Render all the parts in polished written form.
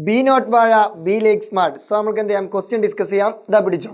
B not വാഴ B ലേക്ക് smart. So നമുക്ക് എന്ത് ചെയ്യാം, ക്വസ്റ്റ്യൻ ഡിസ്കസ് ചെയ്യാം. ഇതാ പിടിച്ചോ.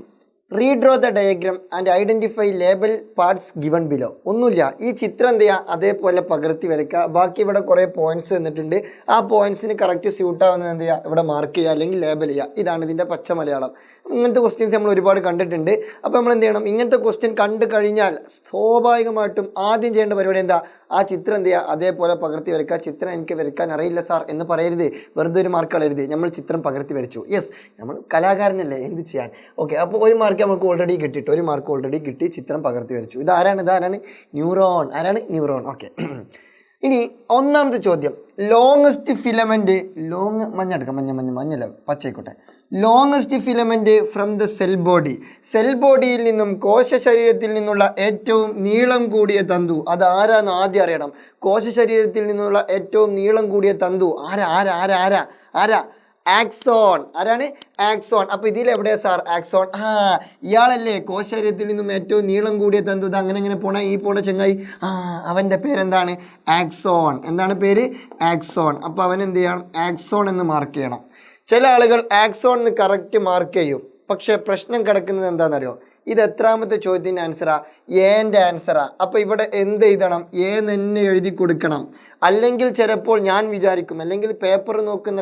Redraw the diagram and identify label parts given below. ഒന്നുമില്ല, ഈ ചിത്രം എന്ത് ചെയ്യുക, അതേപോലെ പകർത്തി വരയ്ക്കുക. ബാക്കി ഇവിടെ കുറേ പോയിന്റ്സ് തന്നിട്ടുണ്ട്. ആ പോയിന്റ്സിന് കറക്റ്റ് സ്യൂട്ട് ആവുന്നത് എന്ത് ചെയ്യുക, ഇവിടെ മാർക്ക് ചെയ്യുക അല്ലെങ്കിൽ ലേബൽ ചെയ്യുക. ഇതാണ് ഇതിൻ്റെ പച്ച മലയാളം. ഇങ്ങനത്തെ ക്വസ്റ്റ്യൻസ് നമ്മൾ ഒരുപാട് കണ്ടിട്ടുണ്ട്. അപ്പോൾ നമ്മൾ എന്ത് ചെയ്യണം, ഇങ്ങനത്തെ ക്വസ്റ്റ്യൻ കണ്ടു കഴിഞ്ഞാൽ സ്വാഭാവികമായിട്ടും ആദ്യം ചെയ്യേണ്ട പരിപാടി എന്താ, ആ ചിത്രം എന്ത് ചെയ്യുക, അതേപോലെ പകർത്തി വരയ്ക്കുക. ചിത്രം എനിക്ക് വരയ്ക്കാൻ അറിയില്ല സാർ എന്ന് പറയരുത്, വെറുതെ ഒരു മാർക്ക് കളയരുത്. നമ്മൾ ചിത്രം പകർത്തി വരച്ചു, യെസ്, നമ്മൾ കലാകാരനല്ലേ, എന്ത് ചെയ്യാൻ. ഓക്കെ, അപ്പോൾ ഒരു മാർക്ക് നമുക്ക് ഓൾറെഡി കിട്ടിയിട്ട്, ഒരു മാർക്ക് ഓൾറെഡി കിട്ടി, ചിത്രം പകർത്തി വരച്ചു. ഇതാരാണ് ന്യൂറോൺ. ആരാണ് ന്യൂറോൺ. ഓക്കെ, ഇനി ഒന്നാമത്തെ ചോദ്യം, ലോങ്ങസ്റ്റ് ഫിലമെന്റ്, മഞ്ഞെടുക്കാം, മഞ്ഞല്ല പച്ചയിക്കോട്ടെ. Longest filament from the cell body, cell ബോഡിയിൽ നിന്നും കോശ ശരീരത്തിൽ നിന്നുള്ള ഏറ്റവും നീളം കൂടിയ തന്തു, അത് ആരാന്ന് ആദ്യം അറിയണം. കോശ ശരീരത്തിൽ നിന്നുള്ള ഏറ്റവും നീളം കൂടിയ തന്തു ആരാ ആക്സോൺ. ആരാണ് ആക്സോൺ. അപ്പോൾ ഇതിലെവിടെയാ സാർ ആക്സോൺ? ഇയാളല്ലേ കോശ ശരീരത്തിൽ നിന്നും ഏറ്റവും നീളം കൂടിയ തന്തു. ഇത് അങ്ങനെ പോണ ഈ പോണ ചങ്ങായി, അവൻ്റെ പേരെന്താണ്, ആക്സോൺ. എന്താണ് പേര്, ആക്സോൺ. അപ്പോൾ അവൻ എന്ത് ചെയ്യണം, ആക്സോൺ എന്ന് മാർക്ക് ചെയ്യണം. ചില ആളുകൾ ആക്സോൺ എന്ന് കറക്റ്റ് മാർക്ക് ചെയ്യും. പക്ഷേ പ്രശ്നം കിടക്കുന്നത് എന്താണെന്നറിയോ, ഇത് എത്രാമത്തെ ചോദ്യത്തിൻ്റെ ആൻസറാ, ഏൻ്റെ ആൻസറാ. അപ്പോൾ ഇവിടെ എന്ത് എഴുതണം, ഏ തന്നെ എഴുതി കൊടുക്കണം. അല്ലെങ്കിൽ ചിലപ്പോൾ ഞാൻ വിചാരിക്കും, അല്ലെങ്കിൽ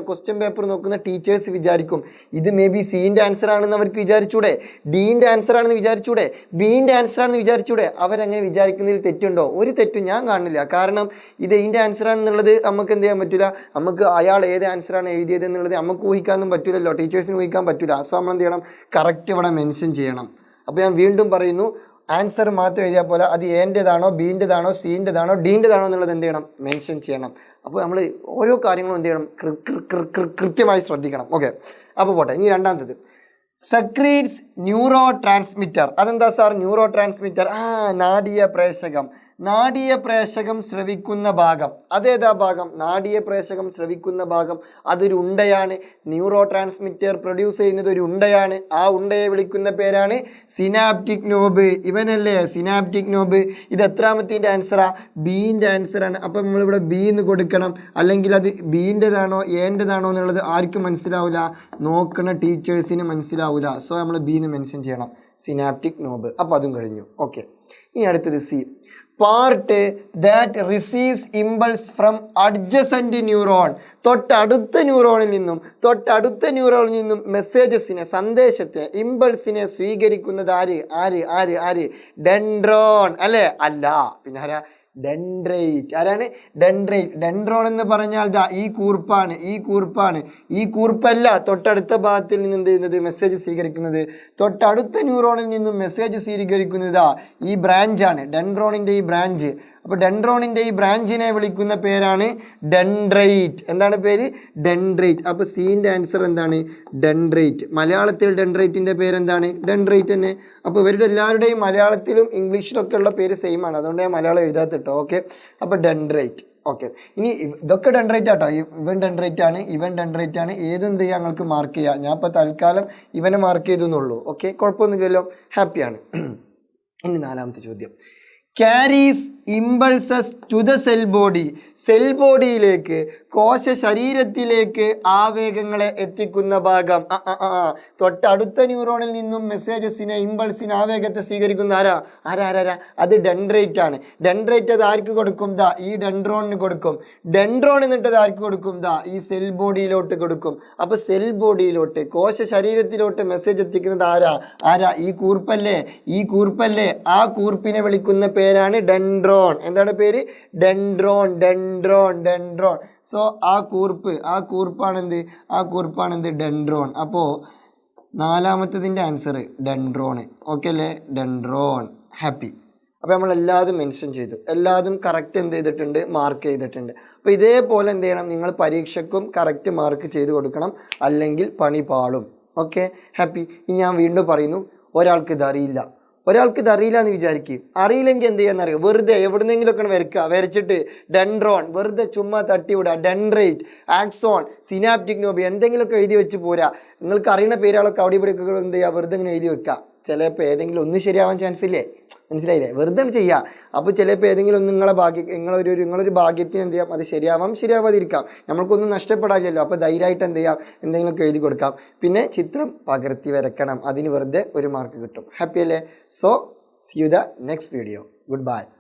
ക്വസ്റ്റ്യൻ പേപ്പർ നോക്കുന്ന ടീച്ചേഴ്സ് വിചാരിക്കും ഇത് മേ ബി സീൻ്റെ ആൻസർ ആണെന്ന് അവർക്ക് വിചാരിച്ചൂടെ, ഡീൻ്റെ ആൻസർ ആണെന്ന് വിചാരിച്ചൂടെ, ബീൻ്റെ ആൻസർ ആണെന്ന് വിചാരിച്ചൂടെ. അവരങ്ങനെ വിചാരിക്കുന്നതിൽ തെറ്റുണ്ടോ? ഒരു തെറ്റും ഞാൻ കാണില്ല. കാരണം ഇത് ഇതിൻ്റെ ആൻസർ ആണെന്നുള്ളത് നമുക്ക് എന്ത് ചെയ്യാൻ പറ്റില്ല. നമുക്ക് അയാൾ ഏത് ആൻസറാണ് എഴുതിയത് എന്നുള്ളത് നമുക്ക് ഊഹിക്കാനൊന്നും പറ്റില്ലല്ലോ, ടീച്ചേഴ്സിന് ഊഹിക്കാൻ പറ്റില്ല. സോ നമ്മൾ എന്ത് ചെയ്യണം, കറക്റ്റ് ഇവിടെ മെൻഷൻ ചെയ്യണം. അപ്പോൾ ഞാൻ വീണ്ടും പറയുന്നു, ആൻസർ മാത്രം എഴുതിയാൽ പോലെ അത് ഏൻ്റെതാണോ ബീൻ്റെതാണോ സീൻ്റെതാണോ ഡീൻ്റെതാണോ എന്നുള്ളത് എന്ത് ചെയ്യണം, മെൻഷൻ ചെയ്യണം. അപ്പോൾ നമ്മൾ ഓരോ കാര്യങ്ങളും എന്ത് ചെയ്യണം, കൃത്യമായി ശ്രദ്ധിക്കണം. ഓക്കെ, അപ്പോൾ പോട്ടെ. ഇനി രണ്ടാമത്തത്, സെക്രീറ്റ്സ് ന്യൂറോ ട്രാൻസ്മിറ്റർ. അതെന്താ സാർ ന്യൂറോ ട്രാൻസ്മിറ്റർ? നാഡീയ പ്രേഷകം. നാഡീയ പ്രേഷകം സ്രവിക്കുന്ന ഭാഗം, അതേതാ ഭാഗം, നാഡീയ പ്രേഷകം സ്രവിക്കുന്ന ഭാഗം, അതൊരു ഉണ്ടയാണ്. ന്യൂറോ ട്രാൻസ്മിറ്റർ പ്രൊഡ്യൂസ് ചെയ്യുന്നത് ഒരു ഉണ്ടയാണ്. ആ ഉണ്ടയെ വിളിക്കുന്ന പേരാണ് സിനാപ്റ്റിക് നോബ്. ഇവനല്ലേ സിനാപ്റ്റിക് നോബ്. ഇത് എത്രാമത്തിൻ്റെ ആൻസറാ, ബീൻ്റെ ആൻസറാണ്. അപ്പം നമ്മളിവിടെ ബി എന്ന് കൊടുക്കണം. അല്ലെങ്കിൽ അത് ബീൻ്റെതാണോ ഏൻ്റെതാണോ എന്നുള്ളത് ആർക്കും മനസ്സിലാവില്ല, നോക്കുന്ന ടീച്ചേഴ്സിന് മനസ്സിലാവില്ല. സോ നമ്മൾ ബീന്ന് മെൻഷൻ ചെയ്യണം, സിനാപ്റ്റിക് നോബ്. അപ്പോൾ അതും കഴിഞ്ഞു. ഓക്കെ, ഇനി അടുത്തത് C, part that receives impulse from adjacent neuron. തൊട്ടടുത്ത ന്യൂറോണിൽ നിന്നും മെസ്സേജസിനെ, സന്ദേശത്തെ, ഇമ്പൾസിനെ സ്വീകരിക്കുന്നത് ആര് ഡെൻഡ്രോൺ അല്ലേ? അല്ല, പിന്നെ ആരാ, ഡെൻഡ്രൈറ്റ്. ആരാണ് ഡെൻഡ്രൈറ്റ്? ഡെൻഡ്രോൺ എന്ന് പറഞ്ഞാൽ ഈ കൂർപ്പാണ്. ഈ കൂർപ്പല്ല തൊട്ടടുത്ത ഭാഗത്തിൽ നിന്ന് എന്ത് ചെയ്യുന്നത്, മെസ്സേജ് സ്വീകരിക്കുന്നത്. തൊട്ടടുത്ത ന്യൂറോണിൽ നിന്നും മെസ്സേജ് സ്വീകരിക്കുന്നത് ഈ ബ്രാഞ്ചാണ്, ഡെൻഡ്രോണിൻ്റെ ഈ ബ്രാഞ്ച്. അപ്പോൾ ഡെൻഡ്രോണിൻ്റെ ഈ ബ്രാഞ്ചിനെ വിളിക്കുന്ന പേരാണ് ഡെൻഡ്രൈറ്റ്. എന്താണ് പേര്, ഡെൻഡ്രൈറ്റ്. അപ്പോൾ സീൻ്റെ ആൻസർ എന്താണ്, ഡെൻഡ്രൈറ്റ്. മലയാളത്തിൽ ഡെൻഡ്രൈറ്റിൻ്റെ പേരെന്താണ്, ഡെൻഡ്രൈറ്റ് തന്നെ. അപ്പോൾ ഇവരുടെ എല്ലാവരുടെയും മലയാളത്തിലും ഇംഗ്ലീഷിലൊക്കെ ഉള്ള പേര് സെയിം ആണ്, അതുകൊണ്ട് ഞാൻ മലയാളം എഴുതാത്തിട്ടോ. ഓക്കെ, അപ്പോൾ ഡെൻഡ്രൈറ്റ്. ഓക്കെ, ഇനി ഇതൊക്കെ ഡെൻഡ്രൈറ്റ് ആട്ടോ. ഇവൻ ഡെൻഡ്രൈറ്റ് ആണ്. ഏതും എന്ത് ചെയ്യുക, ഞങ്ങൾക്ക് മാർക്ക് ചെയ്യാം. ഞാൻ ഇപ്പോൾ തൽക്കാലം ഇവനെ മാർക്ക് ചെയ്തു എന്നുള്ളൂ. ഓക്കെ, കുഴപ്പമൊന്നുമില്ലല്ലോ, ഹാപ്പിയാണ്. ഇനി നാലാമത്തെ ചോദ്യം, carries impulses to the cell body. Cell ബോഡിയിലേക്ക്, കോശ ശരീരത്തിലേക്ക് ആവേഗങ്ങളെ എത്തിക്കുന്ന ഭാഗം. തൊട്ടടുത്ത ന്യൂറോണിൽ നിന്നും മെസ്സേജസിനെ, ഇമ്പൾസിനെ, ആവേഗത്തെ സ്വീകരിക്കുന്ന ആരാ അത് ഡെൻഡ്രൈറ്റ് ആണ്. ഡെൻഡ്രൈറ്റ് അത് ആർക്ക് കൊടുക്കും, ഈ ഡെൻഡ്രോണിന് കൊടുക്കും. ഡെൻഡ്രോൺ എന്നിട്ട് അത് ആർക്ക് കൊടുക്കും, ഈ സെൽ ബോഡിയിലോട്ട് കൊടുക്കും. അപ്പോൾ സെൽ ബോഡിയിലോട്ട്, കോശ ശരീരത്തിലോട്ട് മെസ്സേജ് എത്തിക്കുന്നത് ആരാ ഈ കൂർപ്പല്ലേ. ആ കൂർപ്പിനെ വിളിക്കുന്ന പേരാണ് ഡെൻഡ്രോൺ. എന്താണ് പേര്, ഡെൻഡ്രോൺ. സോ ആ കൂർപ്പാണെന്ത് ഡെൻഡ്രോൺ. അപ്പോൾ നാലാമത്തതിൻ്റെ ആൻസർ ഡെൻഡ്രോൺ. ഓക്കെ അല്ലേ, ഡെൻഡ്രോൺ. ഹാപ്പി. അപ്പോൾ നമ്മൾ എല്ലാതും മെൻഷൻ ചെയ്തു, എല്ലാതും കറക്റ്റ് എന്ത് ചെയ്തിട്ടുണ്ട്, മാർക്ക് ചെയ്തിട്ടുണ്ട്. അപ്പോൾ ഇതേപോലെ എന്ത് ചെയ്യണം, നിങ്ങൾ പരീക്ഷയ്ക്കും കറക്റ്റ് മാർക്ക് ചെയ്ത് കൊടുക്കണം, അല്ലെങ്കിൽ പണി പാളും. Okay, happy. ഇനി ഞാൻ വീണ്ടും പറയുന്നു, ഒരാൾക്ക് ഇതറിയില്ല എന്ന് വിചാരിക്കും. അറിയില്ലെങ്കിൽ എന്ത് ചെയ്യാന്നറിയോ, വെറുതെ എവിടുന്നെങ്കിലൊക്കെ വരച്ചിട്ട് ഡെൻഡ്രോൺ വെറുതെ ചുമ്മാ തട്ടിവിടുക. ഡെൻഡ്രൈറ്റ്, ആക്സോൺ, സിനാപ്റ്റിക് നോബ് എന്തെങ്കിലുമൊക്കെ എഴുതി വെച്ച് പോരാ. നിങ്ങൾക്ക് അറിയുന്ന പേരുകളൊക്കെ അവിടെ ഇവിടെ എന്ത് ചെയ്യുക, വെറുതെ ഇങ്ങനെ എഴുതി വെക്കുക. ചിലപ്പോൾ ഏതെങ്കിലും ഒന്ന് ശരിയാവാൻ ചാൻസ് ഇല്ലേ? മനസ്സിലായില്ലേ? വെറുതെ ചെയ്യുക. അപ്പോൾ ചിലപ്പോൾ ഏതെങ്കിലും ഒന്ന് നിങ്ങളൊരു ഭാഗ്യത്തിന് എന്ത് ചെയ്യാം, അത് ശരിയാവാതിരിക്കാം. നമ്മൾക്കൊന്നും നഷ്ടപ്പെടാനില്ലല്ലോ. അപ്പോൾ ധൈര്യമായിട്ട് എന്ത് ചെയ്യാം, എന്തെങ്കിലുമൊക്കെ എഴുതി കൊടുക്കാം. പിന്നെ ചിത്രം പകർത്തി വരക്കണം, അതിന് വെറുതെ 1 മാർക്ക് കിട്ടും. ഹാപ്പി അല്ലേ? So see you the next video. Good by.